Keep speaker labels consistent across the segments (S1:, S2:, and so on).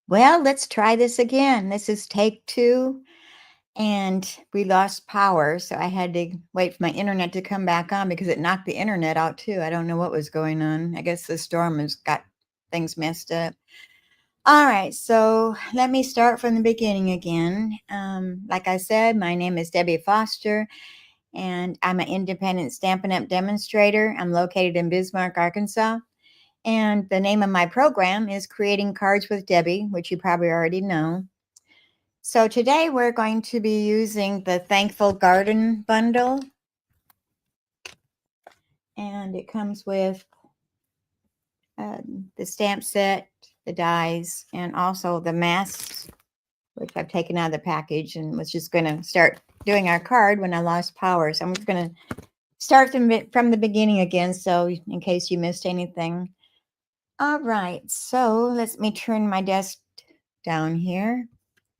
S1: Well, let's try this again. This is take two, and we lost power, so I had to wait for my internet to come back on because it knocked the internet out too. I don't know what was going on. I guess the storm has got things messed up. All right, so let me start from the beginning again. Like I said, my name is Debbie Foster, and I'm an independent Stampin' Up! Demonstrator. I'm located in Bismarck, Arkansas. And the name of my program is Creating Cards with Debbie, which you probably already know. So today we're going to be using the Thankful Garden bundle. And it comes with the stamp set, the dies, and also the masks, which I've taken out of the package and was just going to start doing our card when I lost power. So I'm just going to start from the beginning again, so in case you missed anything. All right, so let me turn my desk down here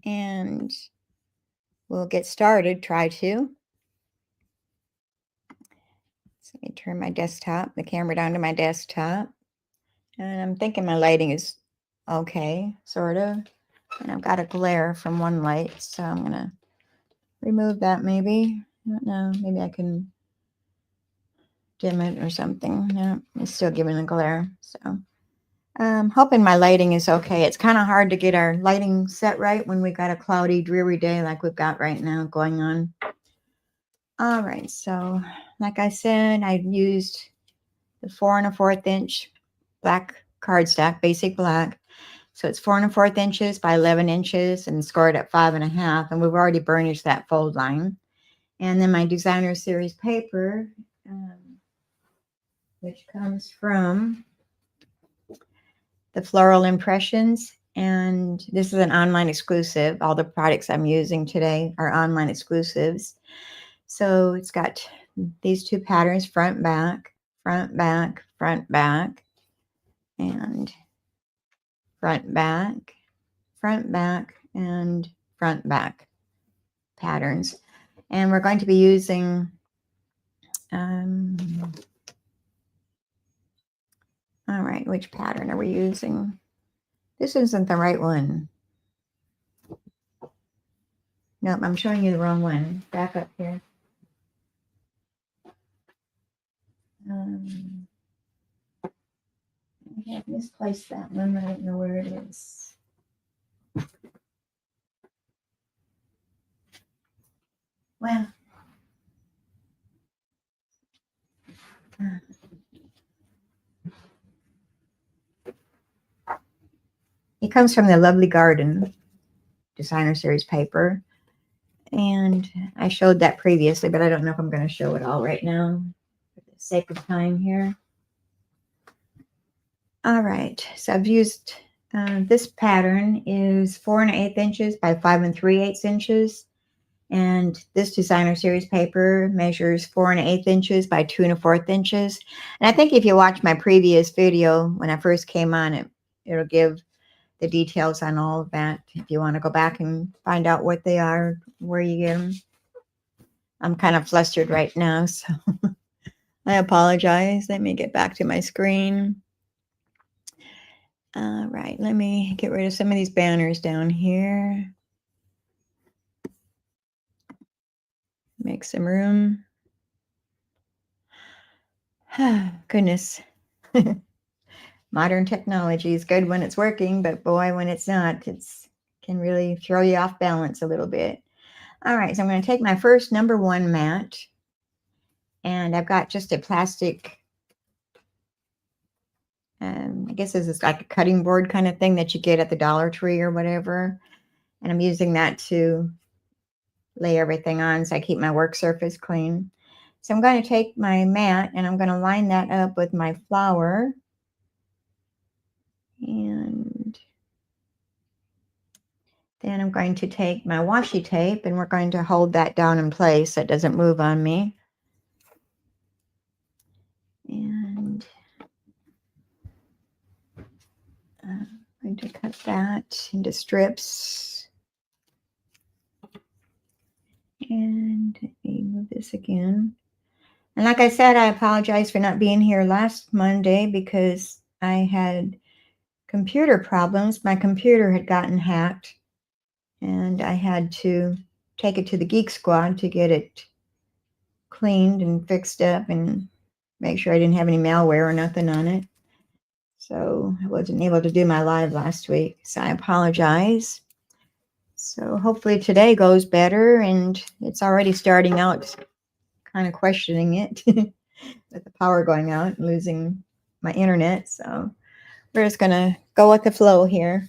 S1: and we'll get started. Try to. So let me turn the camera down to my desktop. And I'm thinking my lighting is okay, sort of. And I've got a glare from one light, so I'm going to remove that maybe. I don't know, maybe I can dim it or something. No, it's still giving a glare. So I'm hoping my lighting is okay. It's kind of hard to get our lighting set right when we've got a cloudy, dreary day like we've got right now going on. All right, so like I said, I used the 4 1/4 inch black cardstock, basic black. So it's 4 1/4 inches by 11 inches and scored at 5.5. And we've already burnished that fold line. And then my designer series paper, which comes from the Floral Impressions. And this is an online exclusive. All the products I'm using today are online exclusives. So it's got these two patterns, front, back, front, back, front, back, and front, back, front, back, and front, back patterns. And we're going to be using, all right, which pattern are we using? This isn't the right one. Nope, I'm showing you the wrong one. Back up here. I have misplaced that one. I don't know where it is. Well, it comes from the Lovely Garden designer series paper. And I showed that previously, but I don't know if I'm going to show it all right now for the sake of time here. All right, so I've used this pattern is 4 1/8 inches by 5 3/8 inches. And this designer series paper measures 4 1/8 inches by 2 1/4 inches. And I think if you watch my previous video when I first came on, it'll give the details on all of that. If you want to go back and find out what they are, where you get them. I'm kind of flustered right now, so I apologize. Let me get back to my screen. All right, let me get rid of some of these banners down here. Make some room. Goodness. Modern technology is good when it's working, but boy, when it's not, it can really throw you off balance a little bit. All right, so I'm going to take my first number 1 mat, and I've got just a plastic, I guess this is like a cutting board kind of thing that you get at the Dollar Tree or whatever. And I'm using that to lay everything on so I keep my work surface clean. So I'm going to take my mat and I'm going to line that up with my flower. And then I'm going to take my washi tape and we're going to hold that down in place so it doesn't move on me. And I'm going to cut that into strips. And let me move this again. And like I said, I apologize for not being here last Monday because I had computer problems. My computer had gotten hacked, and I had to take it to the Geek Squad to get it cleaned and fixed up and make sure I didn't have any malware or nothing on it. So I wasn't able to do my live last week, so I apologize. So hopefully today goes better, and it's already starting out kind of questioning it with the power going out and losing my internet. So we're just going to go with the flow here.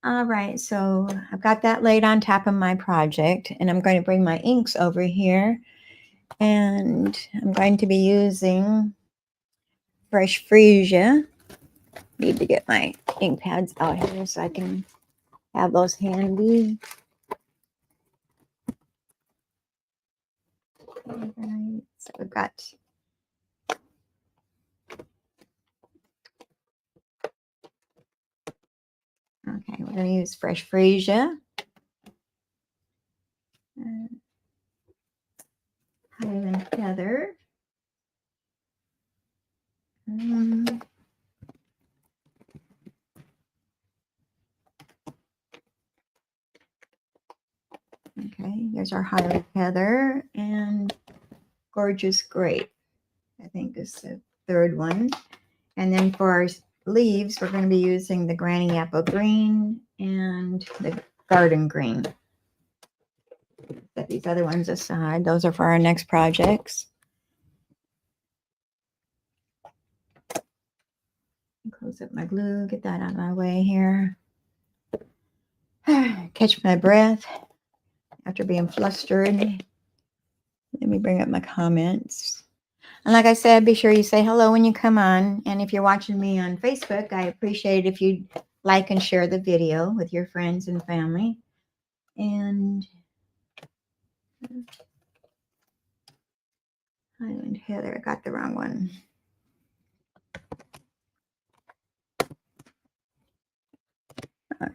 S1: All right, so I've got that laid on top of my project, and I'm going to bring my inks over here, and I'm going to be using Fresh Freesia. Need to get my ink pads out here so I can have those handy. All right, so we've got okay, we're going to use Fresh Freesia. Highland Heather. Okay, there's our Highland Heather and Gorgeous Grape, I think is the third one. And then for our leaves, we're going to be using the Granny Apple Green and the Garden Green. Set these other ones aside. Those are for our next projects. Close up my glue, get that out of my way here. Catch my breath after being flustered. Let me bring up my comments. And like I said, be sure you say hello when you come on. And if you're watching me on Facebook, I appreciate it if you like and share the video with your friends and family. And Highland Heather, I got the wrong one. All right.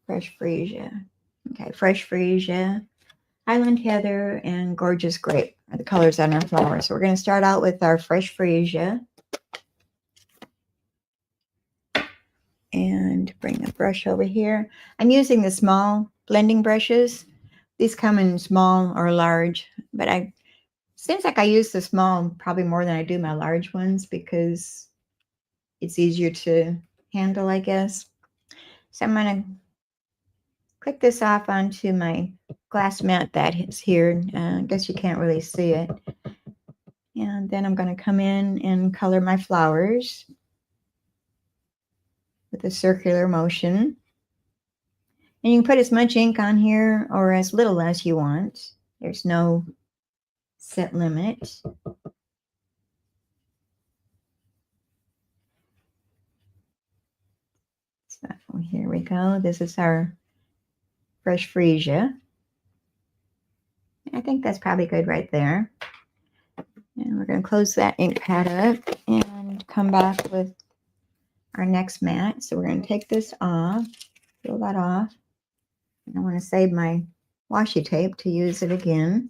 S1: Fresh Freesia. Okay, Fresh Freesia, Highland Heather, and Gorgeous Grape are the colors on our flowers. So we're going to start out with our Fresh Freesia. And bring a brush over here. I'm using the small blending brushes. These come in small or large, but seems like I use the small probably more than I do my large ones because it's easier to handle, I guess. So I'm going to click this off onto my glass mat that is here. I guess you can't really see it. And then I'm going to come in and color my flowers with a circular motion. And you can put as much ink on here or as little as you want. There's no set limit. So here we go. This is our Fresh Freesia. I think that's probably good right there. And we're going to close that ink pad up and come back with our next mat. So we're going to take this off, peel that off. And I want to save my washi tape to use it again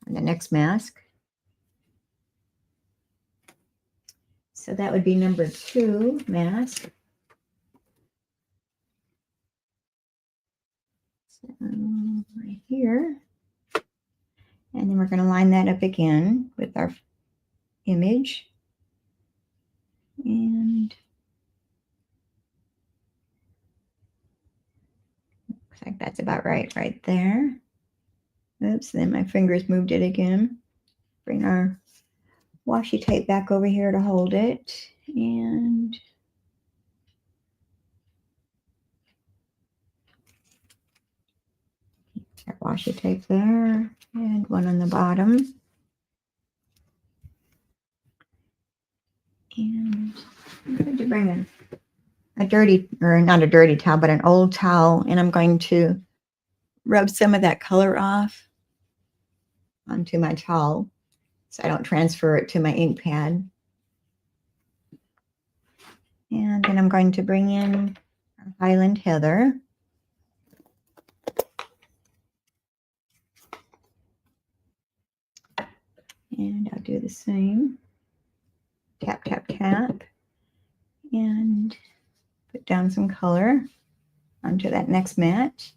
S1: on the next mask. So that would be number 2 mask. So right here. And then we're going to line that up again with our image. And looks like that's about right there. Oops, then my fingers moved it again. Bring our washi tape back over here to hold it. And our washi tape there. And one on the bottom. And I'm going to bring a dirty, or not a dirty towel, but an old towel. And I'm going to rub some of that color off onto my towel so I don't transfer it to my ink pad. And then I'm going to bring in our Highland Heather. And I'll do the same. Tap, tap, tap. down some color onto that next mat.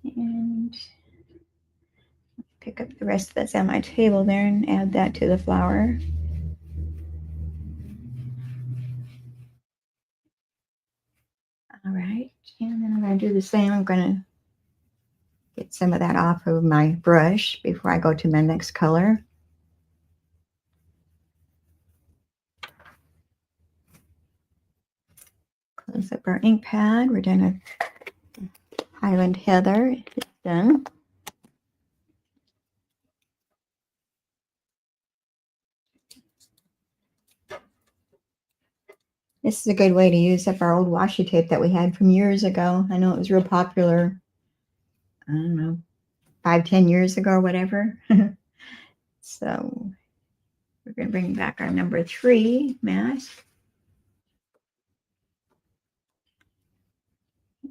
S1: And pick up the rest that's on my table there and add that to the flower. All right, and then I'm going to do the same. I'm going to get some of that off of my brush before I go to my next color. Close up our ink pad. We're done with Highland Heather. It's done. This is a good way to use up our old washi tape that we had from years ago. I know it was real popular, I don't know, 5-10 years ago or whatever. So we're going to bring back our number 3 mask.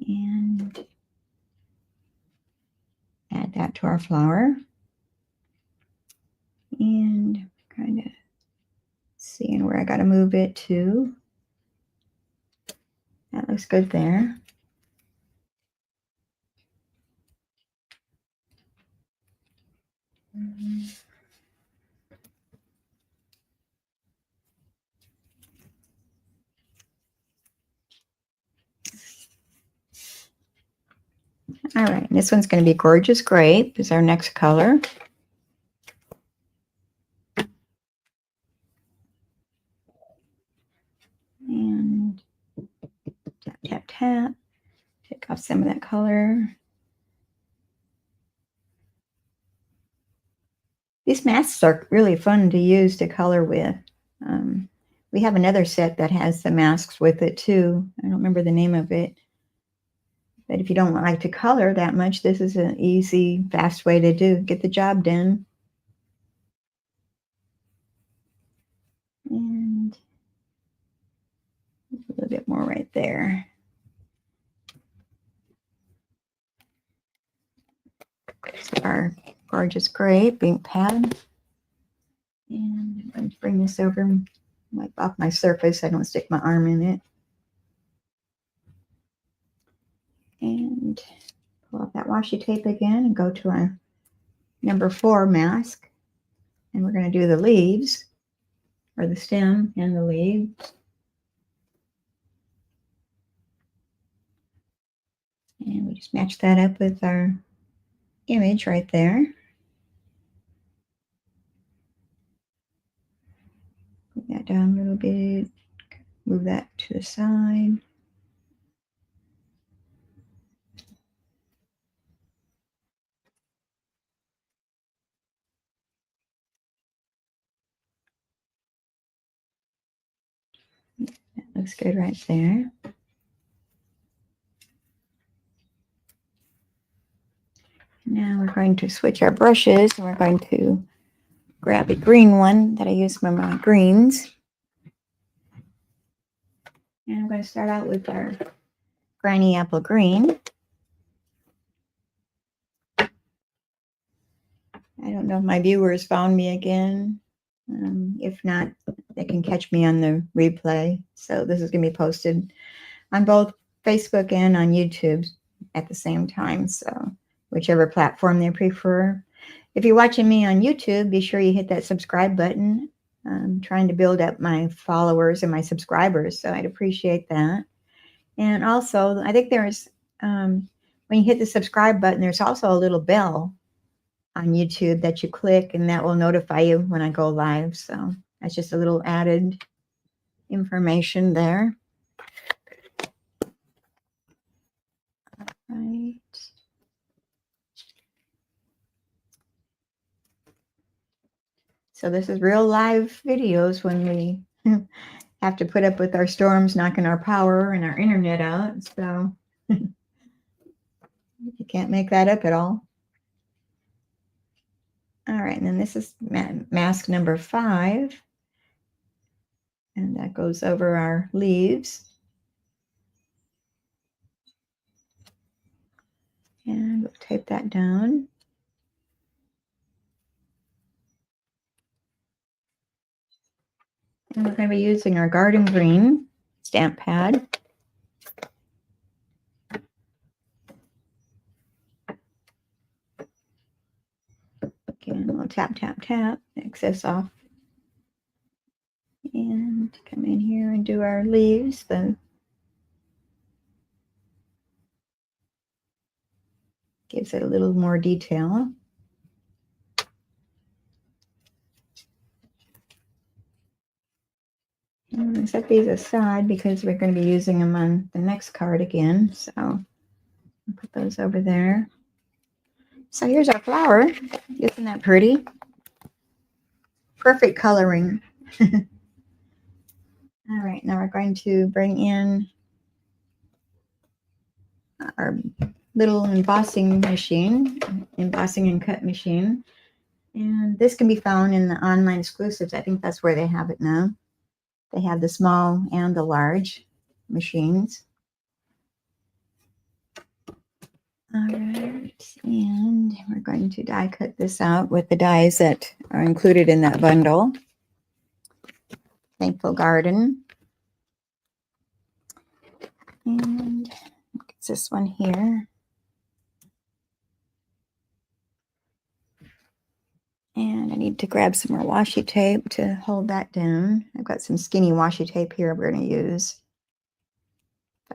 S1: And add that to our flower. And kind of seeing where I got to move it to. That looks good there. All right, and this one's going to be Gorgeous Grape is our next color. And tap, tap, tap. Take off some of that color. These masks are really fun to use to color with. We have another set that has the masks with it too. I don't remember the name of it. But if you don't like to color that much, this is an easy, fast way to get the job done. And a little bit more right there. So our Gorgeous Grape ink pad. And I'm going to bring this over and wipe off my surface. I don't stick my arm in it. And pull out that washi tape again and go to our number 4 mask. And we're going to do the leaves, or the stem and the leaves. And we just match that up with our image right there. Put that down a little bit. Move that to the side. That looks good right there. Now we're going to switch our brushes and we're going to grab a green one that I use for my greens. And I'm going to start out with our Granny Apple Green. I don't know if my viewers found me again. If not, they can catch me on the replay. So this is going to be posted on both Facebook and on YouTube at the same time. So whichever platform they prefer. If you're watching me on YouTube, be sure you hit that subscribe button. I'm trying to build up my followers and my subscribers, so I'd appreciate that. And also, I think there's, when you hit the subscribe button, there's also a little bell on YouTube that you click, and that will notify you when I go live. So that's just a little added information there. Right. So this is real live videos when we have to put up with our storms knocking our power and our internet out. So you can't make that up at all. All right, and then this is mask number 5. And that goes over our leaves. And we'll tape that down. And we're going to be using our Garden Green stamp pad. Again, we'll tap, tap, tap, excess off. And come in here and do our leaves. Gives it a little more detail. And set these aside because we're going to be using them on the next card again. So I'll put those over there. So here's our flower. Isn't that pretty? Perfect coloring. All right, now we're going to bring in our little embossing machine, embossing and cut machine. And this can be found in the online exclusives. I think that's where they have it now. They have the small and the large machines. All right, and we're going to die cut this out with the dies that are included in that bundle. Thankful Garden. And it's this one here. And I need to grab some more washi tape to hold that down. I've got some skinny washi tape here we're going to use.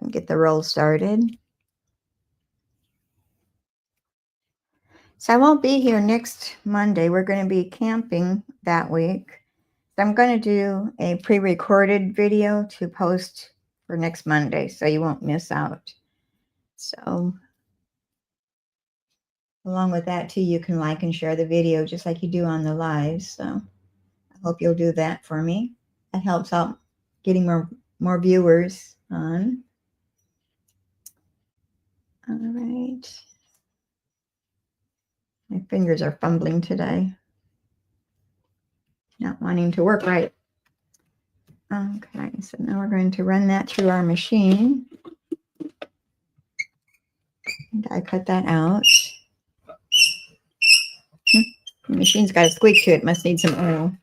S1: And get the roll started. So I won't be here next Monday. We're going to be camping that week. So I'm going to do a pre-recorded video to post for next Monday, so you won't miss out. So along with that too, you can like and share the video just like you do on the lives. So I hope you'll do that for me. That helps out getting more viewers on. All right. My fingers are fumbling today. Not wanting to work right. Okay, so now we're going to run that through our machine. And I cut that out. The machine's got a squeak to it. Must need some oil.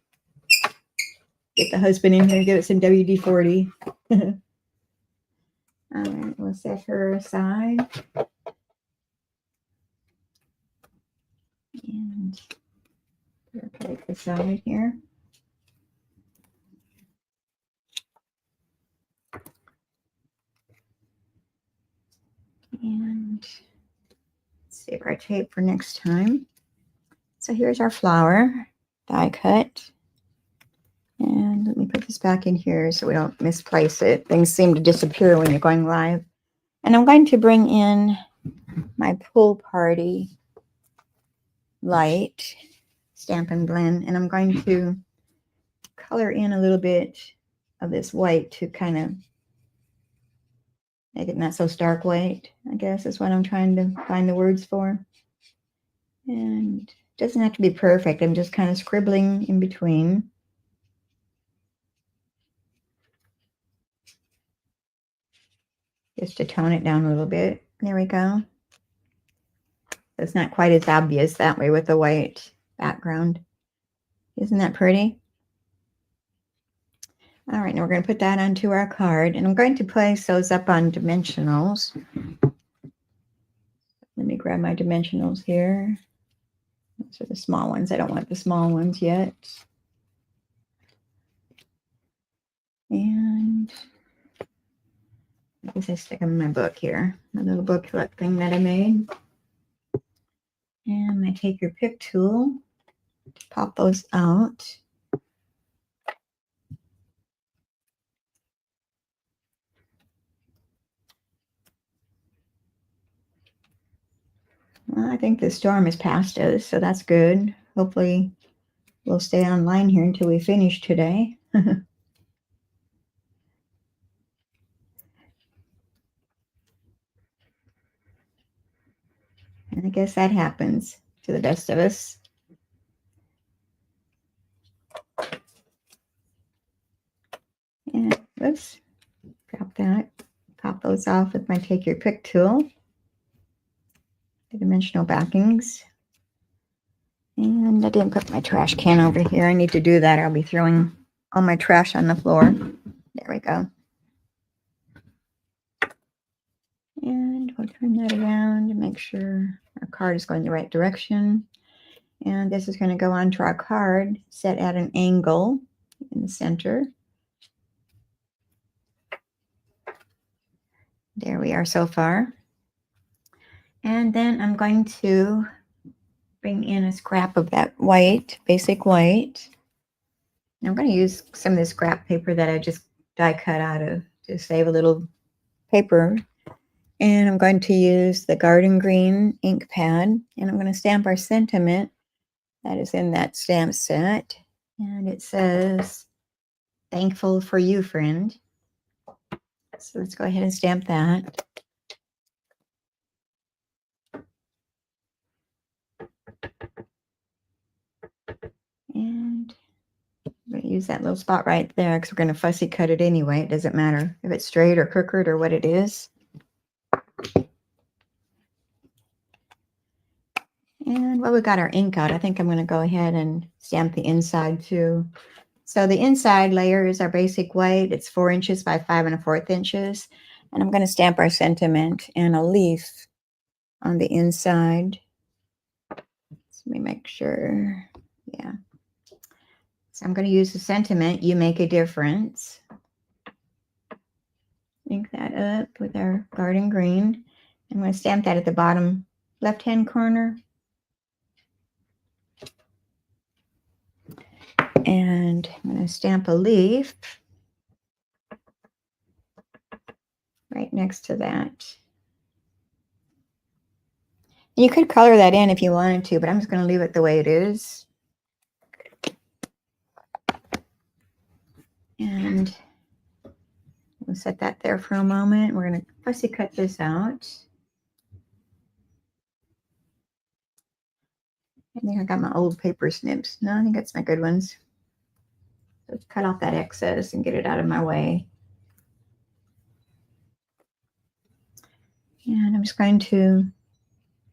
S1: Get the husband in here, give it some WD-40. All right, we'll set her aside. And put her plate aside here. And save our tape for next time. So here's our flower, die cut. And let me put this back in here so we don't misplace it. Things seem to disappear when you're going live. And I'm going to bring in my pool party light, Stampin' Blend, and I'm going to color in a little bit of this white to kind of make it not so stark white, I guess is what I'm trying to find the words for. And it doesn't have to be perfect. I'm just kind of scribbling in between. Just to tone it down a little bit. There we go. It's not quite as obvious that way with the white background. Isn't that pretty? All right, now we're going to put that onto our card, and I'm going to place those up on dimensionals. Let me grab my dimensionals here. Those are the small ones. I don't want the small ones yet. And I guess I stick them in my book here. My little booklet thing that I made. And I take your pick tool to pop those out. Well, I think the storm is past us, so that's good. Hopefully we'll stay online here until we finish today. And I guess that happens to the best of us. And whoops, drop that. Pop those off with my take your pick tool. The dimensional backings. And I didn't put my trash can over here. I need to do that. I'll be throwing all my trash on the floor. There we go. And we'll turn that around to make sure our card is going the right direction. And this is going to go onto our card set at an angle in the center. There we are so far. And then I'm going to bring in a scrap of that white, basic white. And I'm going to use some of this scrap paper that I just die cut out of to save a little paper. And I'm going to use the Garden Green ink pad. And I'm going to stamp our sentiment that is in that stamp set. And it says, "Thankful for you, friend." So let's go ahead and stamp that. And I'm going to use that little spot right there because we're going to fussy cut it anyway. It doesn't matter if it's straight or crooked or what it is. And while we got our ink out, I think I'm going to go ahead and stamp the inside too. So the inside layer is our basic white. It's 4 inches by 5 1/4 inches. And I'm going to stamp our sentiment and a leaf on the inside. So let me make sure. Yeah. So I'm going to use the sentiment, "You make a difference." Ink that up with our Garden Green. I'm going to stamp that at the bottom left-hand corner. And I'm going to stamp a leaf right next to that. And you could color that in if you wanted to, but I'm just going to leave it the way it is. And we'll set that there for a moment. We're going to fussy cut this out. I think I got my old paper snips. No, I think that's my good ones. Let's cut off that excess and get it out of my way. And I'm just going to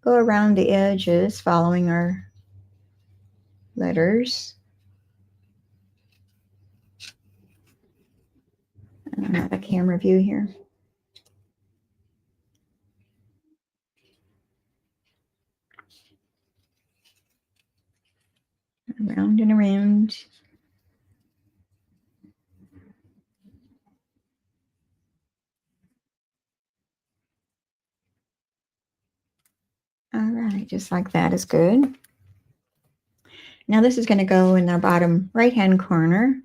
S1: go around the edges following our letters. I don't have a camera view here. Around and around. All right, just like that is good. Now this is going to go in the bottom right-hand corner.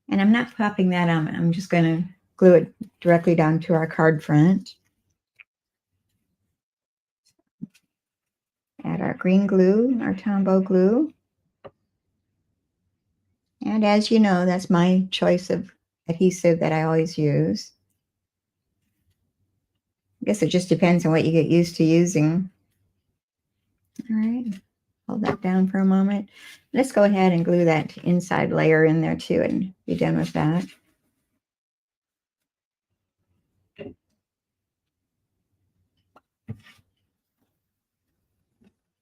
S1: And I'm not popping that on. I'm just going to glue it directly down to our card front. Add our green glue, our Tombow glue. And as you know, that's my choice of adhesive that I always use. I guess it just depends on what you get used to using. All right, hold that down for a moment. Let's go ahead and glue that inside layer in there too and be done with that.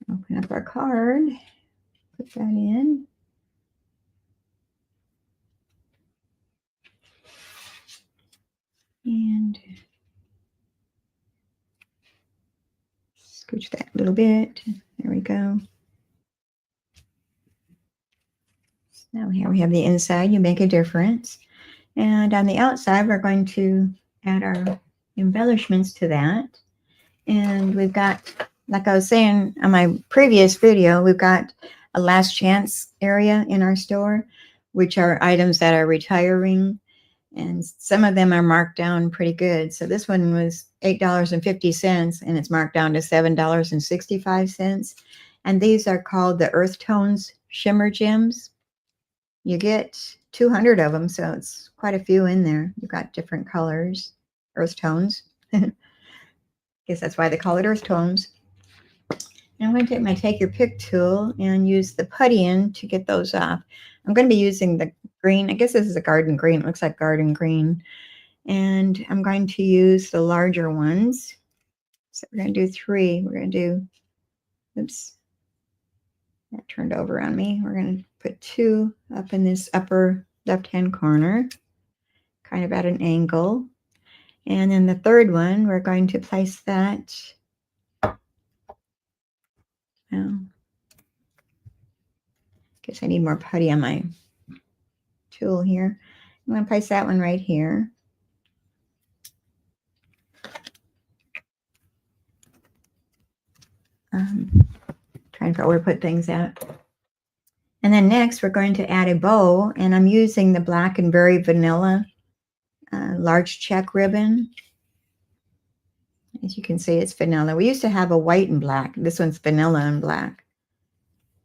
S1: Open up our card, put that in. And scooch that a little bit. There we go. Now here we have the inside, "You make a difference." And on the outside, we're going to add our embellishments to that. And we've got, like I was saying on my previous video, we've got a last chance area in our store, which are items that are retiring. And some of them are marked down pretty good. So this one was $8.50 and it's marked down to $7.65. And these are called the Earth Tones Shimmer Gems. You get 200 of them, so it's quite a few in there. You've got different colors, earth tones. Guess that's why they call it earth tones. Now I'm going to take my Take Your Pick tool and use the putty in to get those off. I'm going to be using the green. I guess this is a garden green. It looks like garden green. And I'm going to use the larger ones. So we're going to do 3. We're going to do, oops, that turned over on me. We're going to put 2 up in this upper left-hand corner, kind of at an angle. And then the third one, we're going to place that. Well, guess I need more putty on my tool here. I'm going to place that one right here. Trying to where to put things at. And then next, we're going to add a bow, and I'm using the Black and Berry Vanilla large check ribbon. As you can see, it's vanilla. We used to have a white and black. This one's vanilla and black.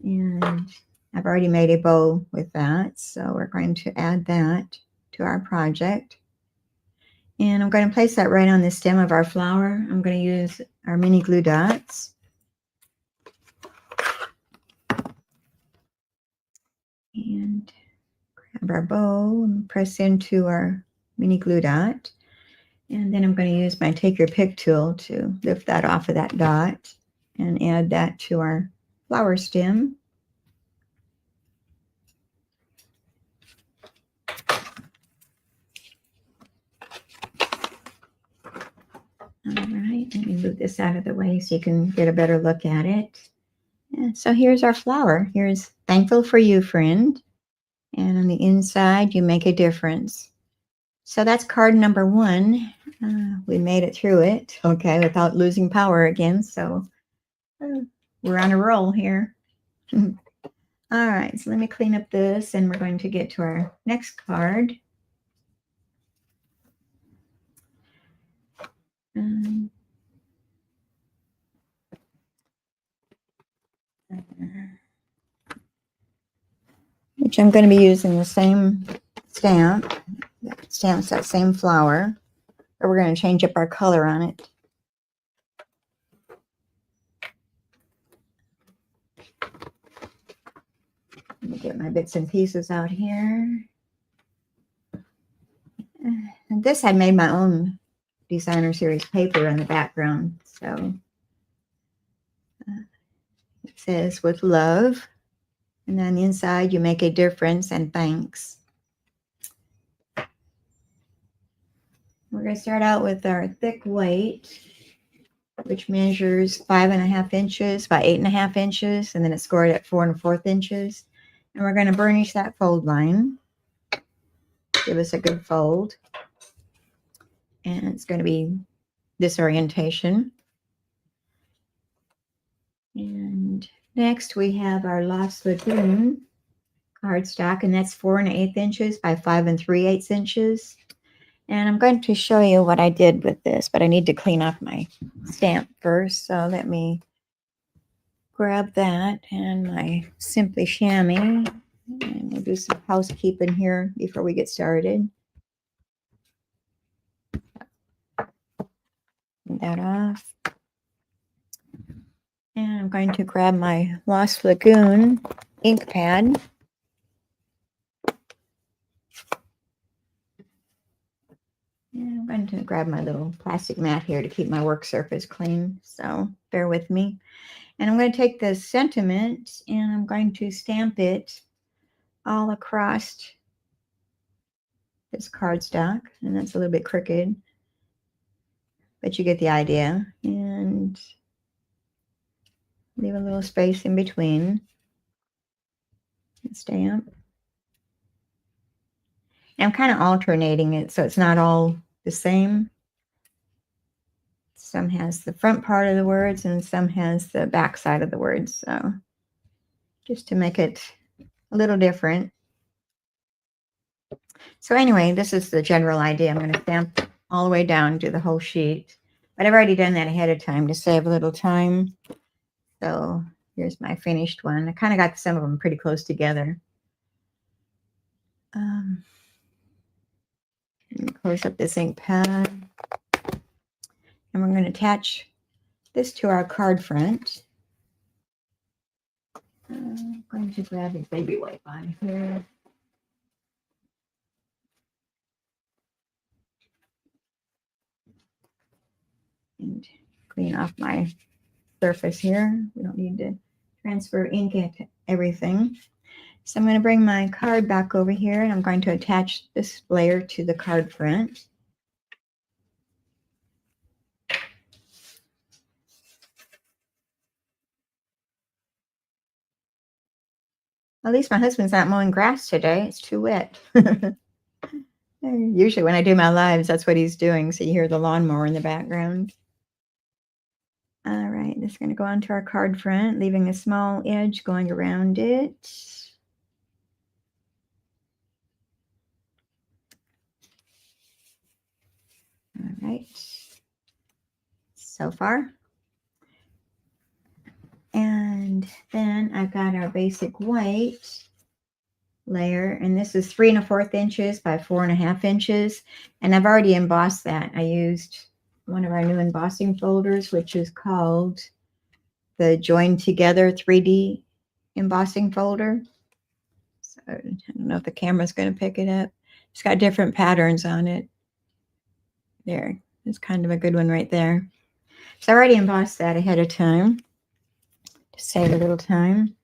S1: And I've already made a bow with that, so we're going to add that to our project. And I'm going to place that right on the stem of our flower. I'm going to use our mini glue dots. And grab our bow and press into our mini glue dot. And then I'm going to use my Take Your Pick tool to lift that off of that dot and add that to our flower stem. All right, let me move this out of the way so you can get a better look at it. And so here's our flower. Here's Thankful for You, Friend. And on the inside, you make a difference. So that's card number 1. We made it through it, okay, without losing power again. So we're on a roll here. All right, so let me clean up this, and we're going to get to our next card. Which I'm going to be using the same stamp. That stamps that same flower, but we're going to change up our color on it. Let me get my bits and pieces out here. And this I made my own designer series paper on the background. So it says with love. And on the inside, you make a difference and thanks. We're going to start out with our thick white, which measures 5.5 inches by 8.5 inches, and then it's scored at 4 1/4 inches. And we're going to burnish that fold line. Give us a good fold. And it's going to be this orientation. And next we have our Lost Lagoon cardstock, and that's 4 1/8 inches by 5 3/8 inches. And I'm going to show you what I did with this, but I need to clean off my stamp first. So let me grab that and my Simply Chamois. And we'll do some housekeeping here before we get started. Get that off. And I'm going to grab my Lost Lagoon ink pad. And I'm going to grab my little plastic mat here to keep my work surface clean. So bear with me. And I'm going to take this sentiment and I'm going to stamp it all across this cardstock. And that's a little bit crooked, but you get the idea. And leave a little space in between the stamp. And I'm kind of alternating it so it's not all the same. Some has the front part of the words and some has the back side of the words. So just to make it a little different. So anyway, this is the general idea. I'm going to stamp all the way down to the whole sheet. But I've already done that ahead of time to save a little time. So here's my finished one. I kind of got some of them pretty close together. Close up this ink pad. And we're going to attach this to our card front. I'm going to grab a baby wipe on here. And clean off my surface here. We don't need to transfer ink into everything. So I'm going to bring my card back over here, and I'm going to attach this layer to the card front. At least my husband's not mowing grass today. It's too wet. Usually when I do my lives, that's what he's doing. So you hear the lawnmower in the background. All right, this is going to go onto our card front, leaving a small edge going around it. All right, so far. And then I've got our basic white layer, and this is 3 1/4 inches by 4 1/2 inches. And I've already embossed that. I used one of our new embossing folders, which is called the Join Together 3D embossing folder. So I don't know if the camera's going to pick it up. It's got different patterns on it. There, it's kind of a good one right there. So I already embossed that ahead of time to save a little time.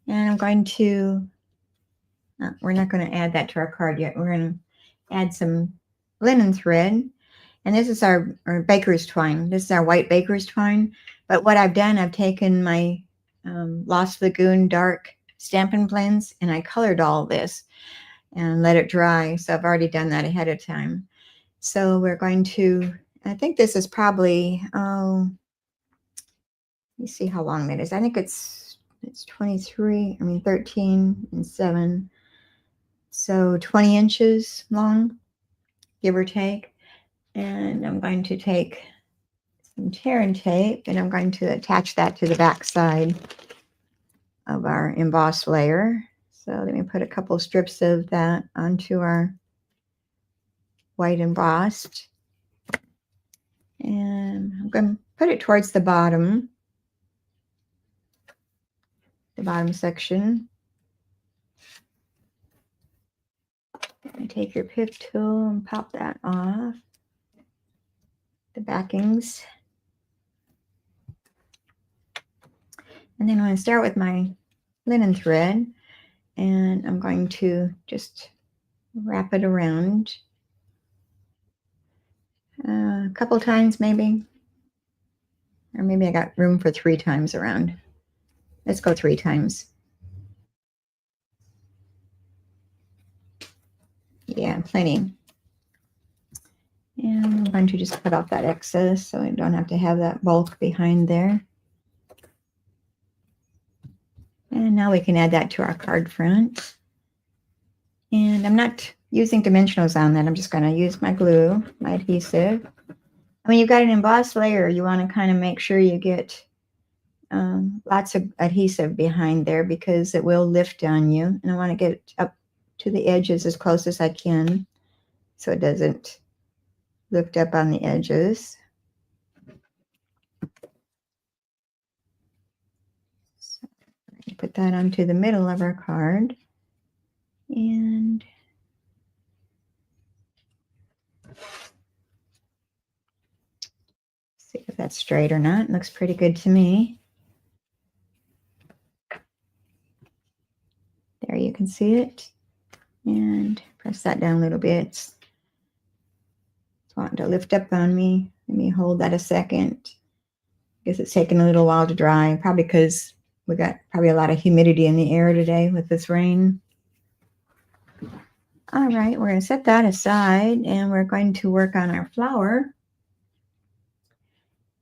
S1: And I'm going to, we're not going to add that to our card yet. We're going to add some linen thread. And this is our baker's twine. This is our white baker's twine. But what I've done, I've taken my Lost Lagoon dark Stampin' Blends, and I colored all this and let it dry. So I've already done that ahead of time. So we're going to, I think this is probably, let me see how long that is. I think it's 13 and 7. So 20 inches long, give or take. And I'm going to take some tear and tape, and I'm going to attach that to the back side of our embossed layer. So let me put a couple strips of that onto our white embossed. And I'm going to put it towards the bottom section. And take your pip tool and pop that off the backings. And then I'm going to start with my linen thread, and I'm going to just wrap it around a couple times maybe, or maybe I got room for 3 times around. Let's go 3 times. Yeah, plenty. And I'm going to just cut off that excess so I don't have to have that bulk behind there. And now we can add that to our card front. And I'm not using dimensionals on that. I'm just going to use my glue, my adhesive. When you've got an embossed layer, you want to kind of make sure you get lots of adhesive behind there because it will lift on you. And I want to get up to the edges as close as I can so it doesn't lift up on the edges. So put that onto the middle of our card. And see if that's straight or not. It looks pretty good to me. There you can see it. And press that down a little bit. It's wanting to lift up on me. Let me hold that a second. Guess it's taking a little while to dry, probably because we got probably a lot of humidity in the air today with this rain. All right, we're going to set that aside, and we're going to work on our flower.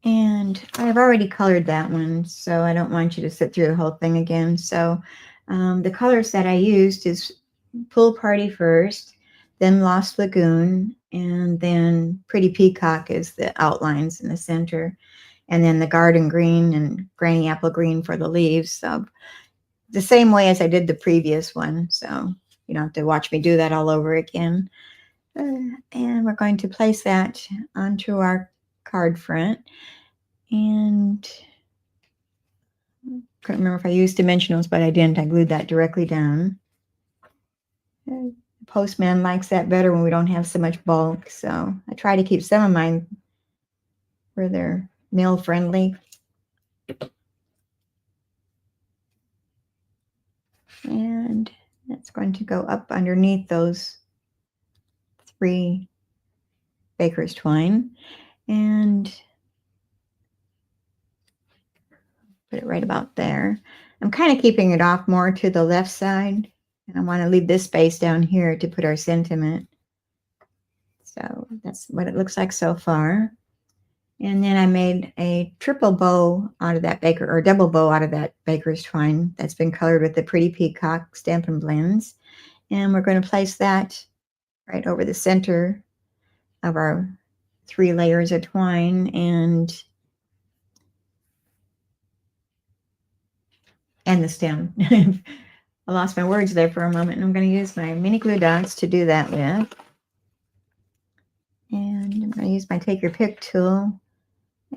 S1: And I've already colored that one, so I don't want you to sit through the whole thing again. So the colors that I used is Pool Party first, then Lost Lagoon, and then Pretty Peacock is the outlines in the center, and then the Garden Green and Granny Apple Green for the leaves. So the same way as I did the previous one. So you don't have to watch me do that all over again. And we're going to place that onto our card front. And I can't remember if I used dimensionals, but I didn't. I glued that directly down. Postman likes that better when we don't have so much bulk. So I try to keep some of mine where they're mail friendly. And that's going to go up underneath those 3 baker's twine and put it right about there. I'm kind of keeping it off more to the left side, and I want to leave this space down here to put our sentiment. So that's what it looks like so far. And then I made a triple bow out of that or double bow out of that baker's twine that's been colored with the Pretty Peacock Stampin' Blends. And we're going to place that right over the center of our 3 layers of twine and the stem. I lost my words there for a moment, and I'm going to use my mini glue dots to do that with. And I'm going to use my Take Your Pick tool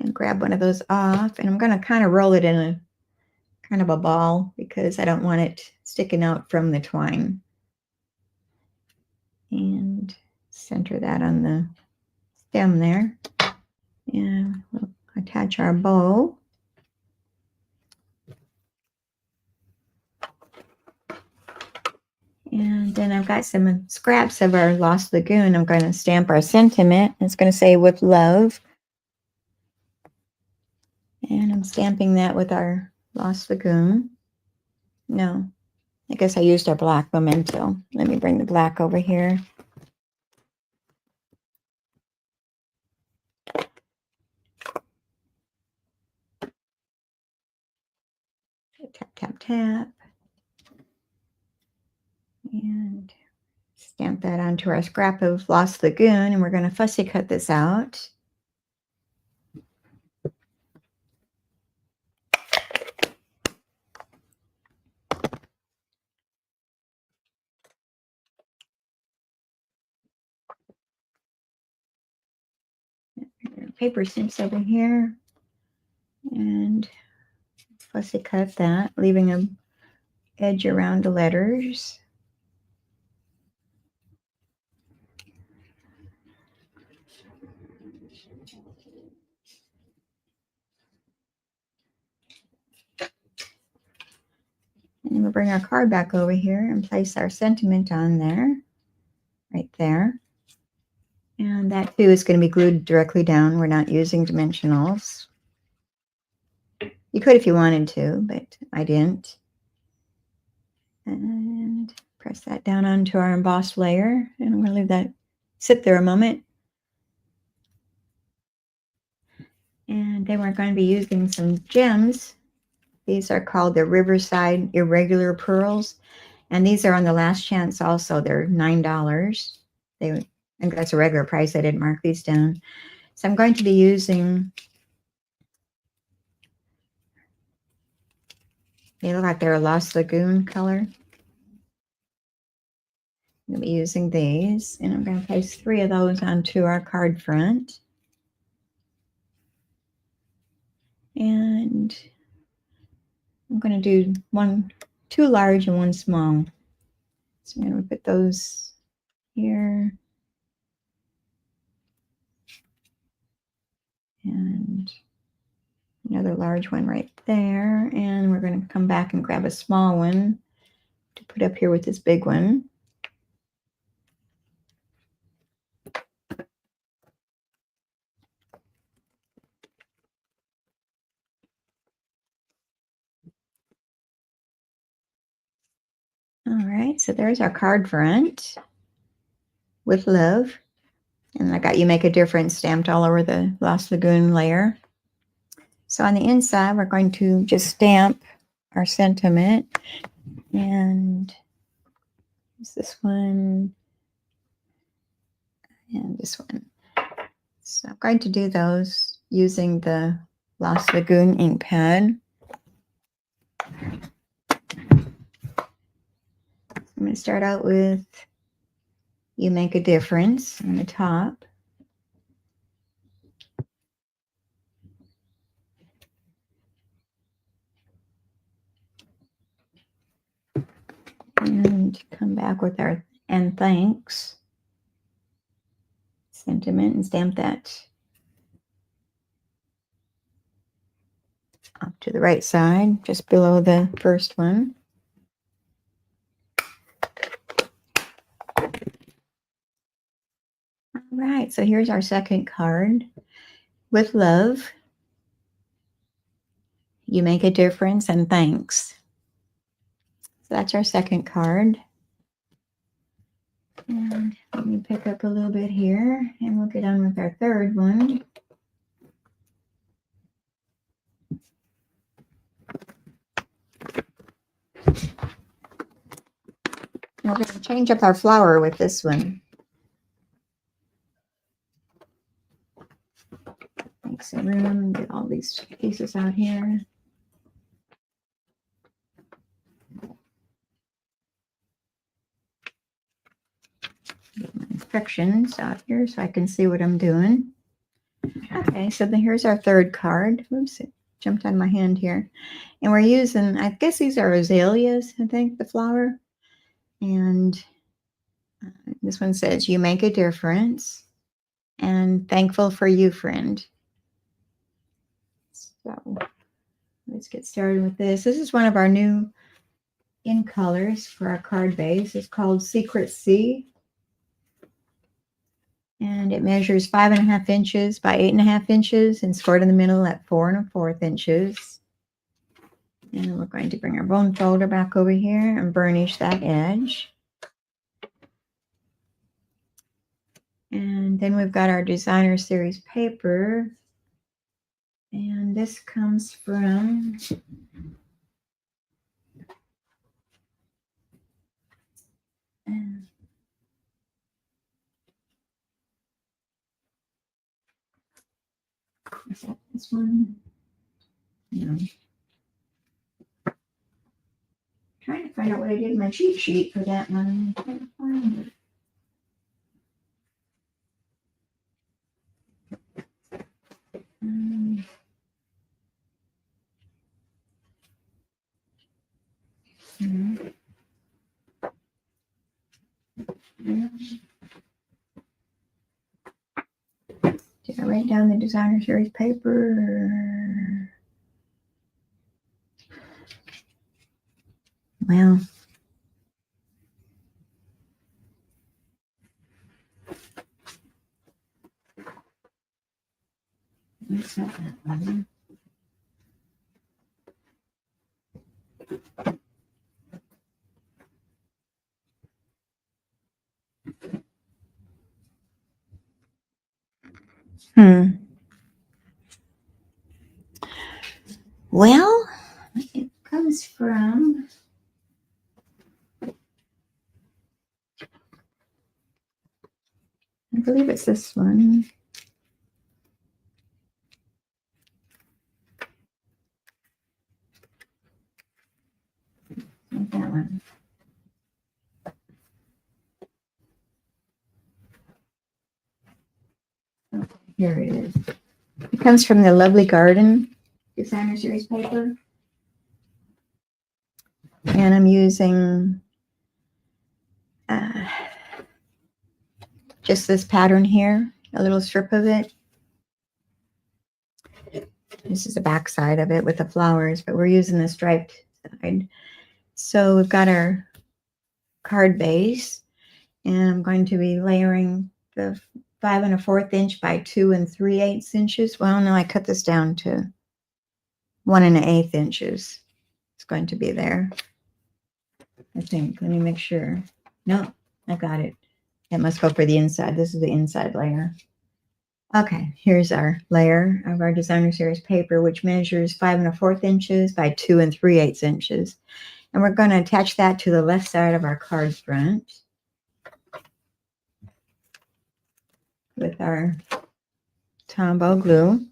S1: and grab one of those off, and I'm going to kind of roll it in a kind of a ball because I don't want it sticking out from the twine. And center that on the stem there. And we'll attach our bow. And then I've got some scraps of our Lost Lagoon. I'm going to stamp our sentiment. It's going to say "With Love." And I'm stamping that with our Lost Lagoon. No, I guess I used our black memento. Let me bring the black over here. Tap, tap, tap. And stamp that onto our scrap of Lost Lagoon, and we're going to fussy cut this out. Paper snips over here, and fussy cut that, leaving an edge around the letters. And we'll bring our card back over here and place our sentiment on there, right there. And that too is going to be glued directly down. We're not using dimensionals. You could if you wanted to, but I didn't. And press that down onto our embossed layer. And I'm going to leave that sit there a moment. And then we're going to be using some gems. These are called the Riverside Irregular Pearls. And these are on the last chance also. They're $9. I think that's a regular price. I didn't mark these down. So I'm going to be using, they look like they're a Lost Lagoon color. I'm going to be using these, and I'm going to place 3 of those onto our card front. And I'm going to do 2 large and 1 small. So I'm going to put those here. And another large one right there. And we're going to come back and grab a small one to put up here with this big one. All right, so there's our card front with love. And I got You Make a Difference stamped all over the Lost Lagoon layer. So on the inside, we're going to just stamp our sentiment. And this one and this one. So I'm going to do those using the Lost Lagoon ink pad. I'm going to start out with You Make a Difference on the top. And come back with our And Thanks sentiment and stamp that up to the right side, just below the first one. right, so here's our second card. With love, you make a difference, and thanks. So that's our second card. And let me pick up a little bit here, and we'll get on with our third one. We're going to change up our flower with this one. Make some room, get all these pieces out here. Get my instructions out here so I can see what I'm doing. Okay, so then here's our third card. Oops, it jumped on my hand here. And we're using, I guess these are azaleas, I think, the flower. And this one says, you make a difference. And thankful for you, friend. So let's get started with this. This is one of our new in colors for our card base. It's called Secret Sea. And it measures 5.5 inches by 8.5 inches and scored in the middle at 4 1/4 inches. And we're going to bring our bone folder back over here and burnish that edge. And then we've got our designer series paper. And this comes from is that this one? No. Trying to find out what I did in my cheat sheet for that one. I can't find it. Did I write down the designer series paper? Well, it's not that one. Well, it comes from I believe it's this one. Not that one. Okay, here it is. It comes from the Lovely Garden designer series paper. And I'm using just this pattern here, a little strip of it. This is the back side of it with the flowers, but we're using the striped side. So we've got our card base, and I'm going to be layering the 5 1/4 inch by 2 3/8 inches. Well, no, I cut this down to 1 1/8 inches. It's going to be there, I think. Let me make sure. No, I got it. It must go for the inside. This is the inside layer. Okay, here's our layer of our designer series paper, which measures 5 1/4 inches by 2 3/8 inches. And we're going to attach that to the left side of our card front with our Tombow glue.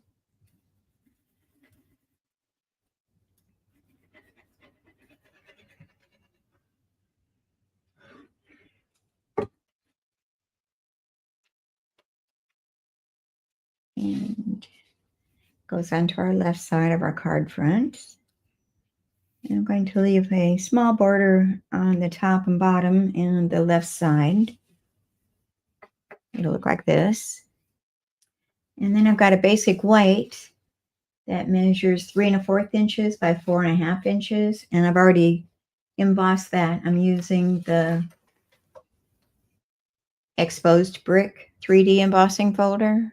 S1: And goes onto our left side of our card front. And I'm going to leave a small border on the top and bottom and the left side. It'll look like this. And then I've got a basic white that measures 3 1/4 inches by 4 1/2 inches. And I've already embossed that. I'm using the exposed brick 3D embossing folder.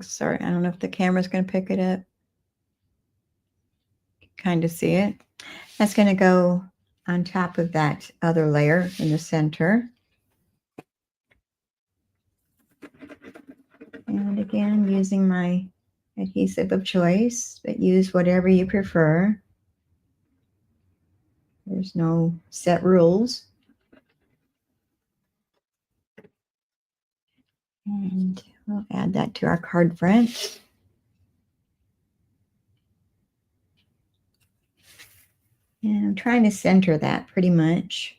S1: Sorry, I don't know if the camera's going to pick it up. Kind of see it. That's going to go on top of that other layer in the center. And again, using my adhesive of choice, but use whatever you prefer. There's no set rules. And we'll add that to our card front. And I'm trying to center that pretty much.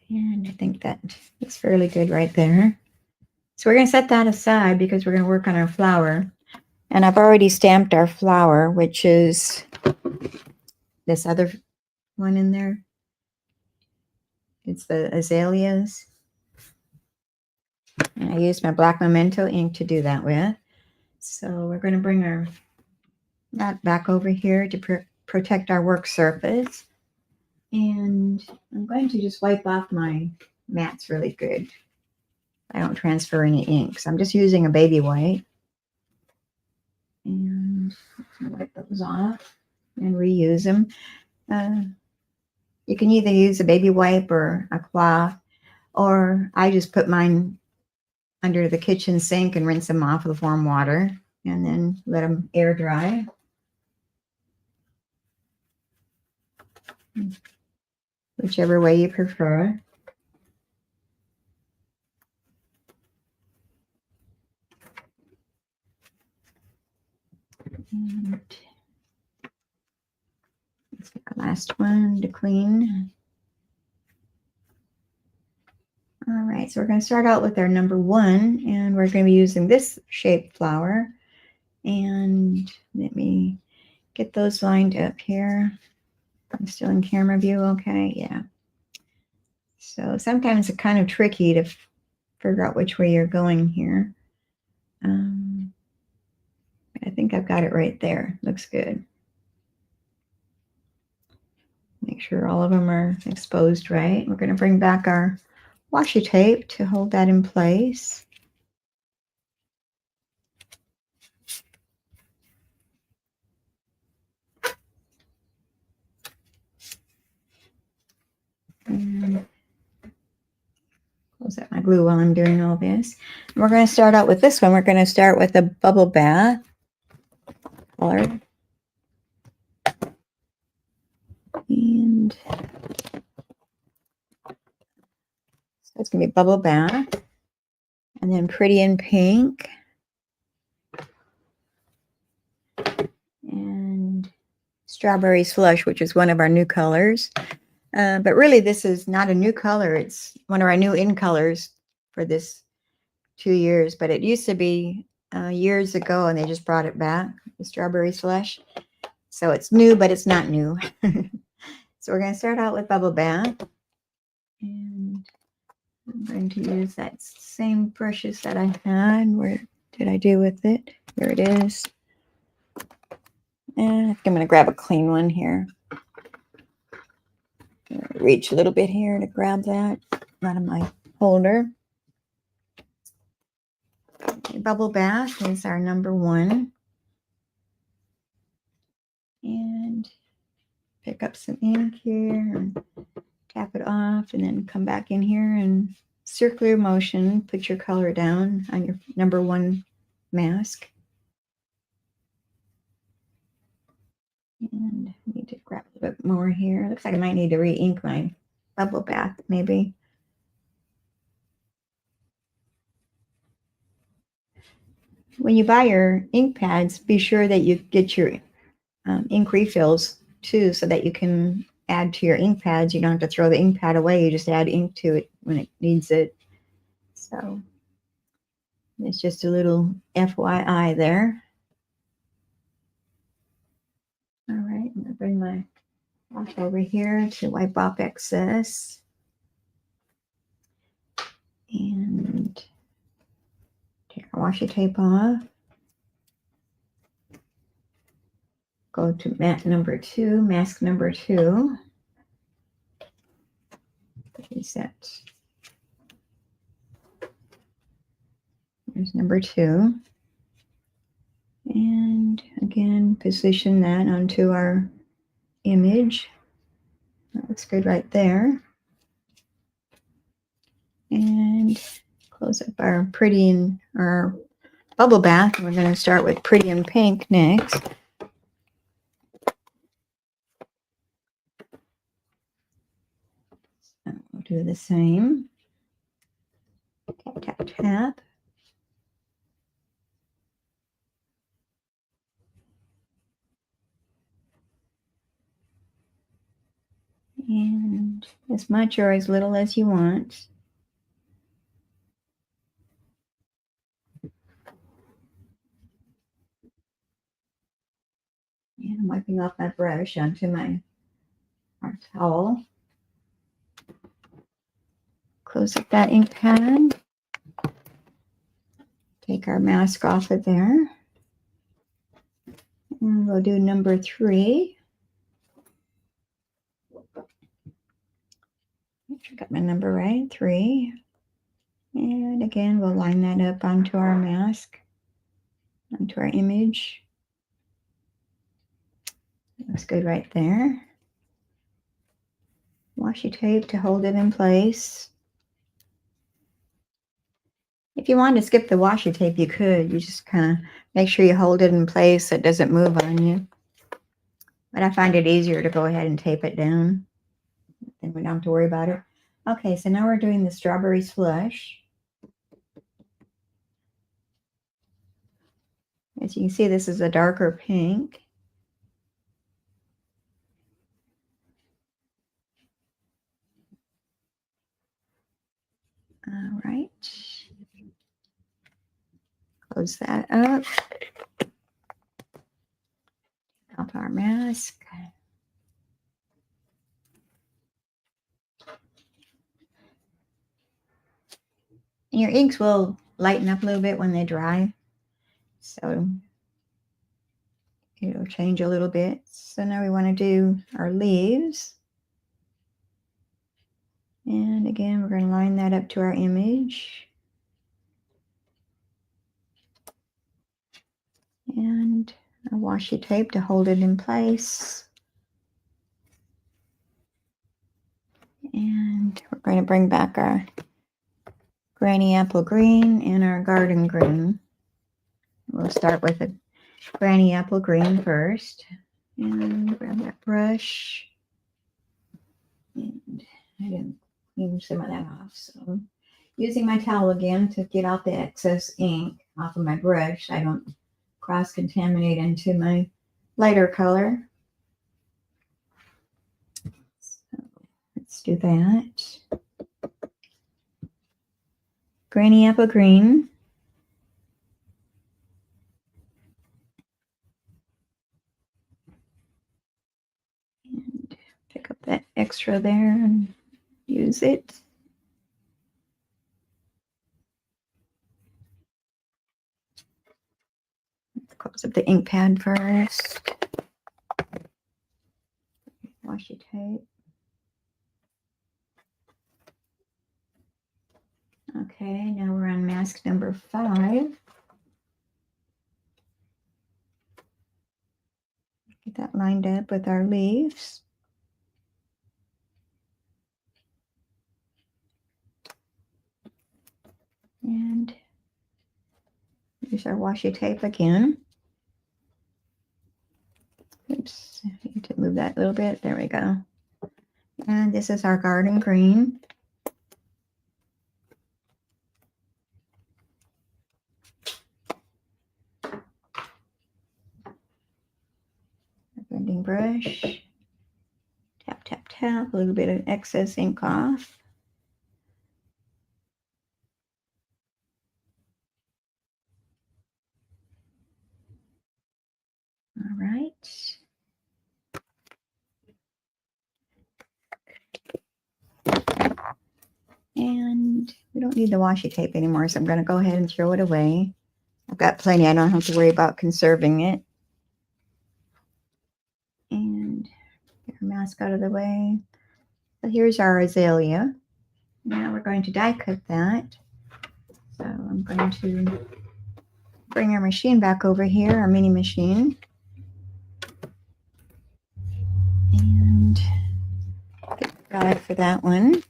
S1: And I think that is fairly good right there. So we're going to set that aside because we're going to work on our flower. And I've already stamped our flower, which is this other one in there. It's the azaleas. And I used my black memento ink to do that with. So we're going to bring that back over here to protect our work surface. And I'm going to just wipe off my mats really good. I don't transfer any ink, so I'm just using a baby wipe. And wipe those off and reuse them. You can either use a baby wipe or a cloth, or I just put mine under the kitchen sink and rinse them off with warm water and then let them air dry. Whichever way you prefer. And let's get the last one to clean. All right, so we're going to start out with our number 1, and we're going to be using this shaped flower. And let me get those lined up here. I'm still in camera view, okay? Yeah. So sometimes it's kind of tricky to figure out which way you're going here. I think I've got it right there. Looks good. Make sure all of them are exposed right. We're going to bring back our washi tape to hold that in place. And close up my glue while I'm doing all this. And we're going to start out with this one. We're going to start with a bubble bath color. And so it's going to be bubble bath. And then pretty in pink. And strawberry slush, which is one of our new colors. But really, this is not a new color. It's one of our new in colors for this 2 years. But it used to be years ago, and they just brought it back, the strawberry slush. So it's new, but it's not new. So we're going to start out with bubble bath. And I'm going to use that same brushes that I had. Where did I do with it? Here it is. And I'm going to grab a clean one here. Reach a little bit here to grab that out of my holder. Okay, bubble bath is our number 1. And pick up some ink here and tap it off, and then come back in here and circular motion, put your color down on your number 1 mask. And I need to grab a little bit more here. Looks like I might need to re-ink my bubble bath, maybe. When you buy your ink pads, be sure that you get your ink refills too, so that you can add to your ink pads. You don't have to throw the ink pad away. You just add ink to it when it needs it. So it's just a little FYI there. All right, I'm going to bring my wash over here to wipe off excess. And take our washi tape off. go to mat number 2, mask number 2. Reset. There's number 2. And again, position that onto our image. That looks good right there. And close up our pretty and our bubble bath. We're going to start with pretty in pink next. So we'll do the same. Tap, tap, tap. And as much or as little as you want. And I'm wiping off my brush onto our towel. Close up that ink pad. Take our mask off of there. And we'll do number 3. Make sure I got my number right, 3. And again, we'll line that up onto our mask, onto our image. Looks good right there. Washi tape to hold it in place. If you want to skip the washi tape, you could. You just kind of make sure you hold it in place so it doesn't move on you. But I find it easier to go ahead and tape it down. Then we don't have to worry about it. Okay, so now we're doing the strawberry slush. As you can see, this is a darker pink. All right. Close that up. Off our mask. And your inks will lighten up a little bit when they dry. So it'll change a little bit. So now we want to do our leaves. And again, we're going to line that up to our image. And a washi tape to hold it in place. And we're going to bring back our Granny Apple Green and our Garden Green. We'll start with a Granny Apple Green first. And grab that brush. And I didn't clean some of that off. So using my towel again to get out the excess ink off of my brush. I don't cross-contaminate into my lighter color. So let's do that. Granny Apple Green. And pick up that extra there and use it. Let's close up the ink pad first. Washi tape. Okay, now we're on mask number 5. Get that lined up with our leaves. And use our washi tape again. Oops, I need to move that a little bit. There we go. And this is our Garden Green. Blending brush. Tap, tap, tap. A little bit of excess ink off. All right. And we don't need the washi tape anymore, so I'm going to go ahead and throw it away. I've got plenty. I don't have to worry about conserving it. her mask out of the way. So here's our azalea. Now we're going to die cut that. So I'm going to bring our machine back over here, our mini machine. And get the guide for that one.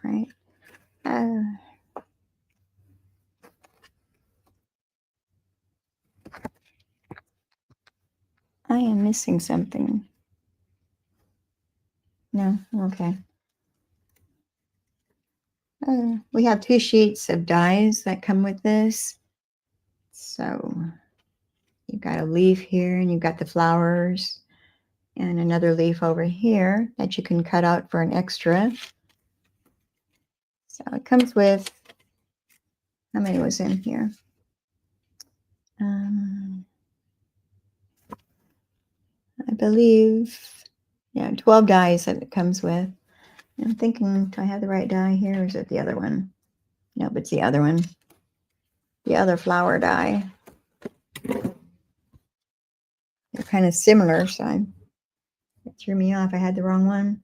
S1: Right. I am missing something. No, okay. We have 2 sheets of dies that come with this. So you've got a leaf here and you've got the flowers and another leaf over here that you can cut out for an extra. So it comes with, how many was in here? I believe, yeah, 12 dies that it comes with. I'm thinking, do I have the right die here or is it the other one? No, but it's the other one. The other flower die. They're kind of similar, so it threw me off. I had the wrong one.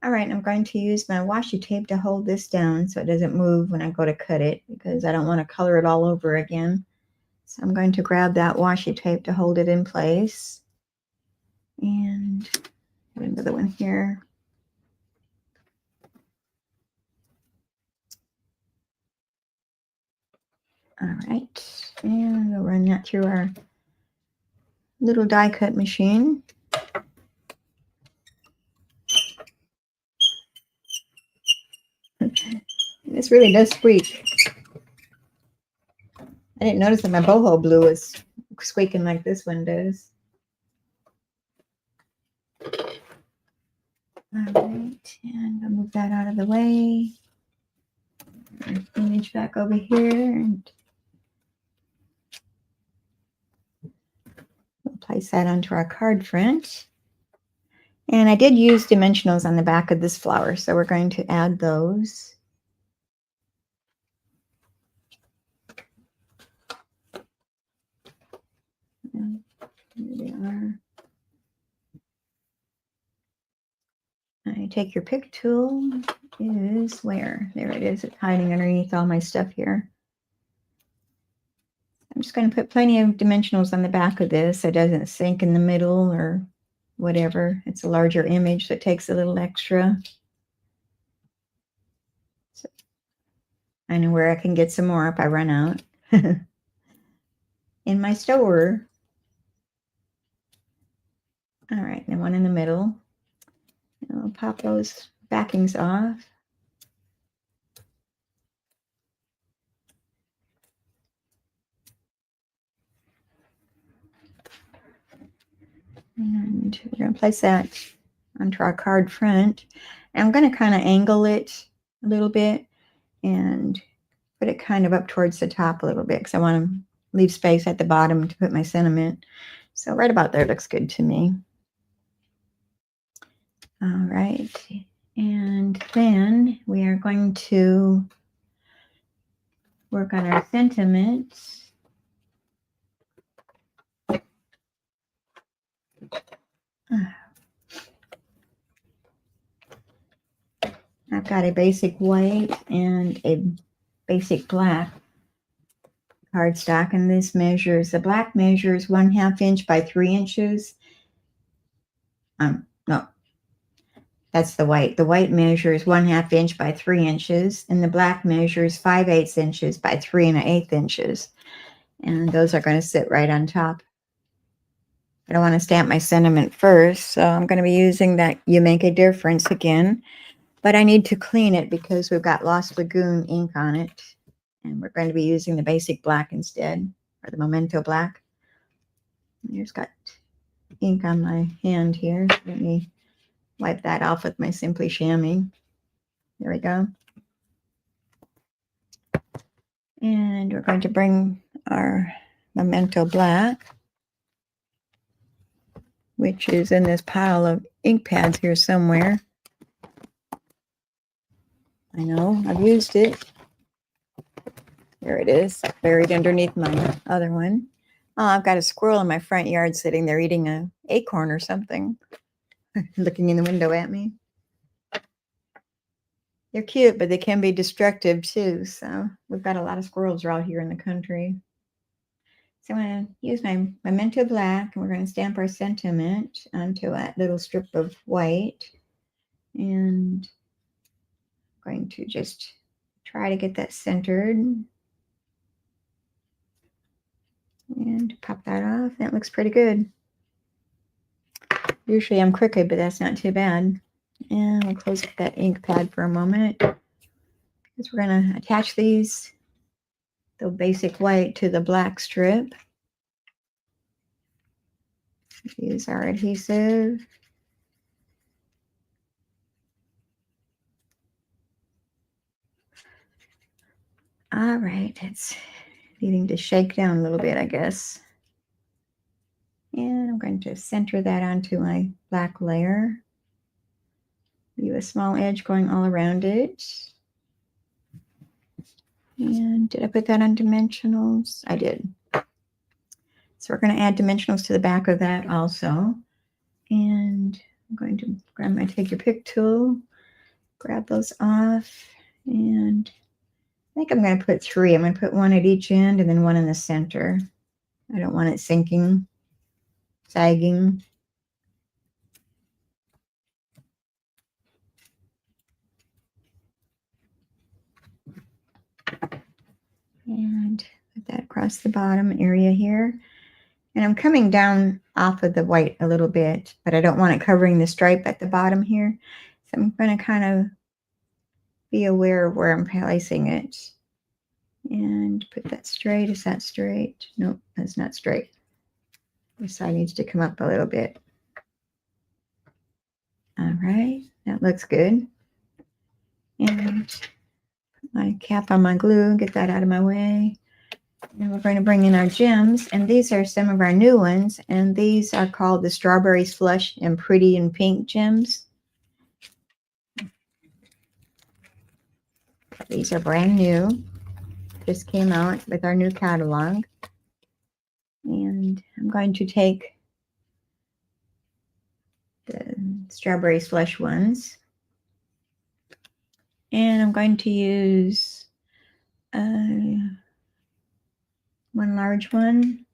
S1: All right, I'm going to use my washi tape to hold this down so it doesn't move when I go to cut it because I don't want to color it all over again. So I'm going to grab that washi tape to hold it in place. And another one here. All right, and we'll run that through our little die cut machine. This really does squeak. I didn't notice that my boho blue was squeaking like this one does. All right, and I'll move that out of the way. Image back over here, and we'll place that onto our card front. And I did use dimensionals on the back of this flower, so we're going to add those. And here they are. I take your pick tool. Is where? There it is. It's hiding underneath all my stuff here. I'm just going to put plenty of dimensionals on the back of this so it doesn't sink in the middle or whatever. It's a larger image, so it takes a little extra. So I know where I can get some more if I run out. In my store. All right, and one in the middle. And I'll pop those backings off. And we're going to place that onto our card front. And I'm going to kind of angle it a little bit and put it kind of up towards the top a little bit because I want to leave space at the bottom to put my sentiment. So right about there looks good to me. All right. And then we are going to work on our sentiments. I've got a basic white and a basic black cardstock, and this measures, the black measures 1/2 inch by 3 inches. No, that's the white. The white measures 1/2 inch by 3 inches, and the black measures 5/8 inches by 3 1/8 inches. And those are going to sit right on top. I don't want to stamp my sentiment first, so I'm going to be using that You Make a Difference again. But I need to clean it because we've got Lost Lagoon ink on it. And we're going to be using the basic black instead, or the Memento black. There's got ink on my hand here. Let me wipe that off with my Simply Chamois. There we go. And we're going to bring our Memento black, which is in this pile of ink pads here somewhere. I know, I've used it. There it is, buried underneath my other one. Oh, I've got a squirrel in my front yard sitting there eating an acorn or something, looking in the window at me. They're cute, but they can be destructive too. So we've got a lot of squirrels out here in the country. So I'm going to use my Memento Black, and we're going to stamp our sentiment onto that little strip of white. And I'm going to just try to get that centered. And pop that off. That looks pretty good. Usually I'm crooked, but that's not too bad. And we'll close up that ink pad for a moment, because we're going to attach these, the basic white, to the black strip. Use our adhesive. All right, it's needing to shake down a little bit, I guess. And I'm going to center that onto my black layer. Leave a small edge going all around it. And did I put that on dimensionals? I did. So we're going to add dimensionals to the back of that also. And I'm going to grab my Take Your Pick tool, grab those off, and I think I'm going to put 3. I'm going to put 1 at each end and then 1 in the center. I don't want it sinking, sagging. And put that across the bottom area here. And I'm coming down off of the white a little bit, but I don't want it covering the stripe at the bottom here. So I'm going to kind of be aware of where I'm placing it. And put that straight. Is that straight? Nope, that's not straight. This side needs to come up a little bit. All right, that looks good. And put my cap on my glue, get that out of my way. And we're going to bring in our gems, and these are some of our new ones, and these are called the Strawberry Slush and Pretty in Pink gems. These are brand new. Just came out with our new catalog. And I'm going to take the Strawberry Slush ones, and I'm going to use one large one.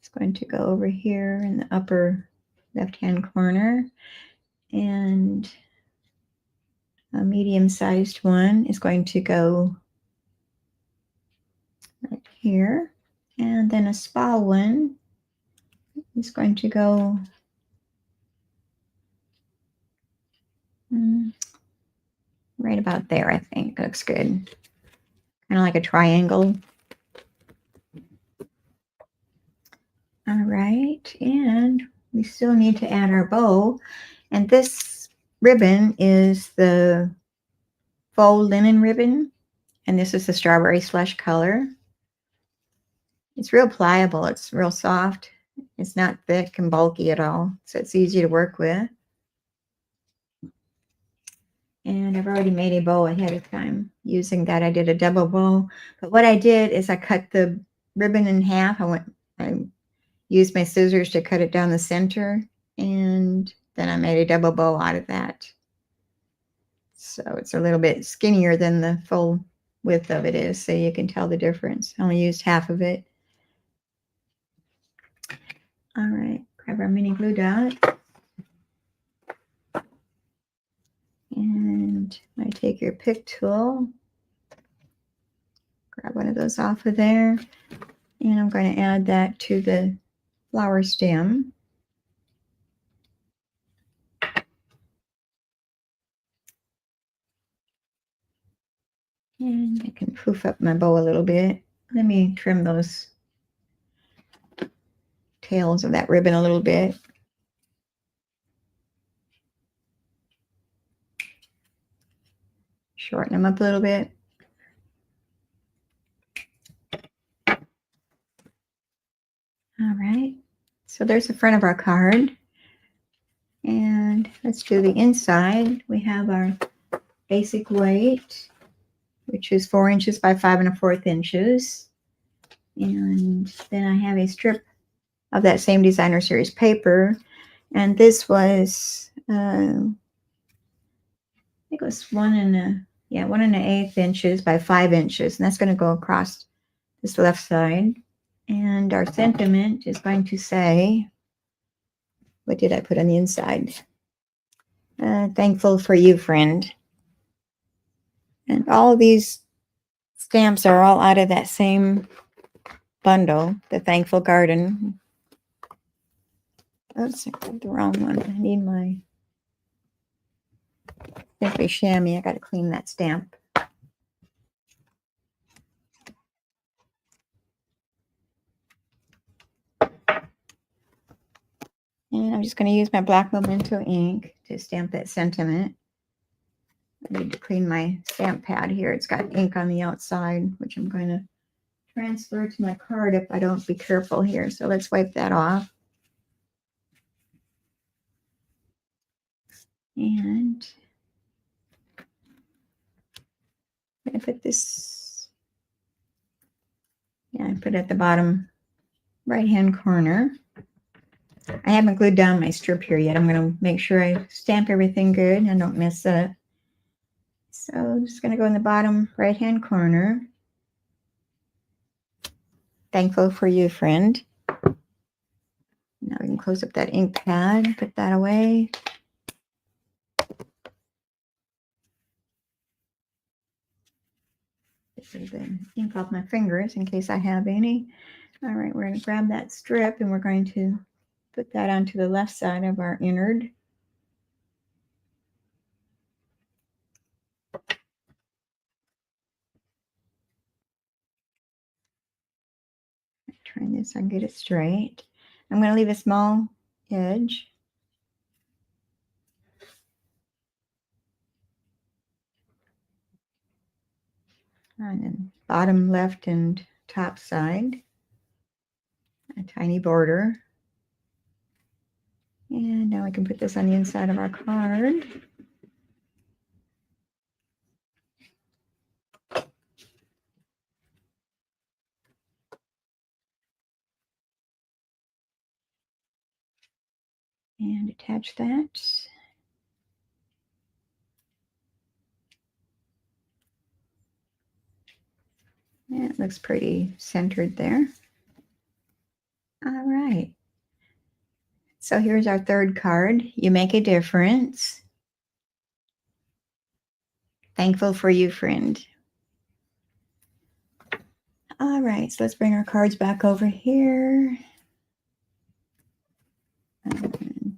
S1: It's going to go over here in the upper left-hand corner, and a medium-sized one is going to go right here, and then a small one is going to go right about there. I think looks good, kind of like a triangle. All right, and we still need to add our bow, and this ribbon is the faux linen ribbon, and this is the Strawberry Slush color. It's real pliable, it's real soft, it's not thick and bulky at all, so it's easy to work with. And I've already made a bow ahead of time using that. I did a double bow, but what I did is I cut the ribbon in half. I used my scissors to cut it down the center, and then I made a double bow out of that. So it's a little bit skinnier than the full width of it is, so you can tell the difference. I only used half of it. All right, grab our mini glue dot. And I Take Your Pick tool. Grab one of those off of there. And I'm going to add that to the flower stem. And I can poof up my bow a little bit. Let me trim those tails of that ribbon a little bit. Shorten them up a little bit. All right, so there's the front of our card. And let's do the inside. We have our basic white which is 4 inches by 5 1/4 inches. And then I have a strip of that same designer series paper. And this was, I think it was 1 1/8 inches by 5 inches. And that's going to go across this left side. And our sentiment is going to say, what did I put on the inside? Thankful for you, friend. And all of these stamps are all out of that same bundle, the Thankful Garden. Oops, I grabbed the wrong one. I need my Simply Chamois. I got to clean that stamp. And I'm just going to use my black Memento ink to stamp that sentiment. I need to clean my stamp pad here. It's got ink on the outside, which I'm going to transfer to my card if I don't be careful here. So let's wipe that off. And I'm going to put this, I put it at the bottom right-hand corner. I haven't glued down my strip here yet. I'm going to make sure I stamp everything good and don't mess up. So I'm just going to go in the bottom right-hand corner. Thankful for you, friend. Now we can close up that ink pad, put that away. Get the ink off my fingers in case I have any. All right, we're going to grab that strip and we're going to put that onto the left side of our innard. Turn this and get it straight. I'm going to leave a small edge. On the bottom left and top side. A tiny border. And now I can put this on the inside of our card. And attach that. Yeah, it looks pretty centered there. All right. So here's our third card. You make a difference. Thankful for you, friend. All right, so let's bring our cards back over here.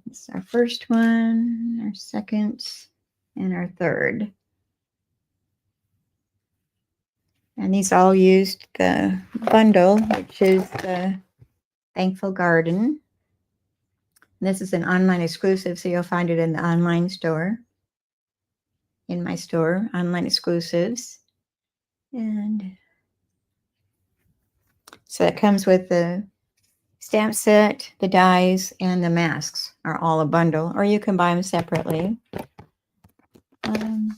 S1: This is our first one, our second, and our third. And these all used the bundle, which is the Thankful Garden. And this is an online exclusive, so you'll find it in the online store. In my store, online exclusives. And so it comes with the stamp set, the dies, and the masks are all a bundle, or you can buy them separately. Am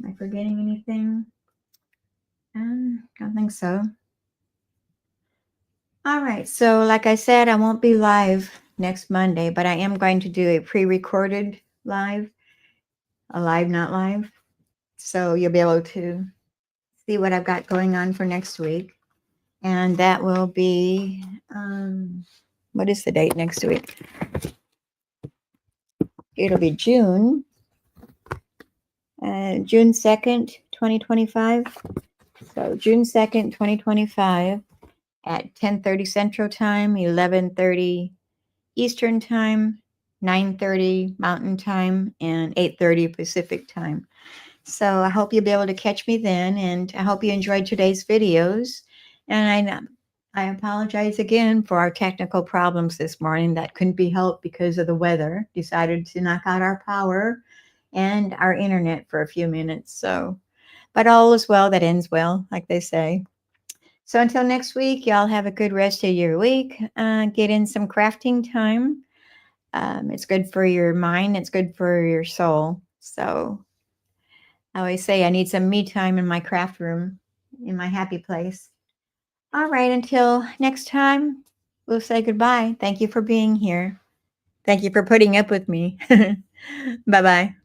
S1: I forgetting anything? I don't think so. All right, so like I said, I won't be live next Monday, but I am going to do a pre-recorded live, a live, not live. So you'll be able to see what I've got going on for next week. And that will be, what is the date next week? It'll be June 2nd, 2025. So June 2nd, 2025 at 10:30 Central Time, 11:30 Eastern Time, 9:30 Mountain Time, and 8:30 Pacific Time. So I hope you'll be able to catch me then, and I hope you enjoyed today's videos. And I apologize again for our technical problems this morning that couldn't be helped because of the weather. Decided to knock out our power and our internet for a few minutes. So, but all is well that ends well, like they say. So until next week, y'all have a good rest of your week. Get in some crafting time. It's good for your mind. It's good for your soul. So I always say I need some me time in my craft room, in my happy place. All right, until next time, we'll say goodbye. Thank you for being here. Thank you for putting up with me. Bye bye.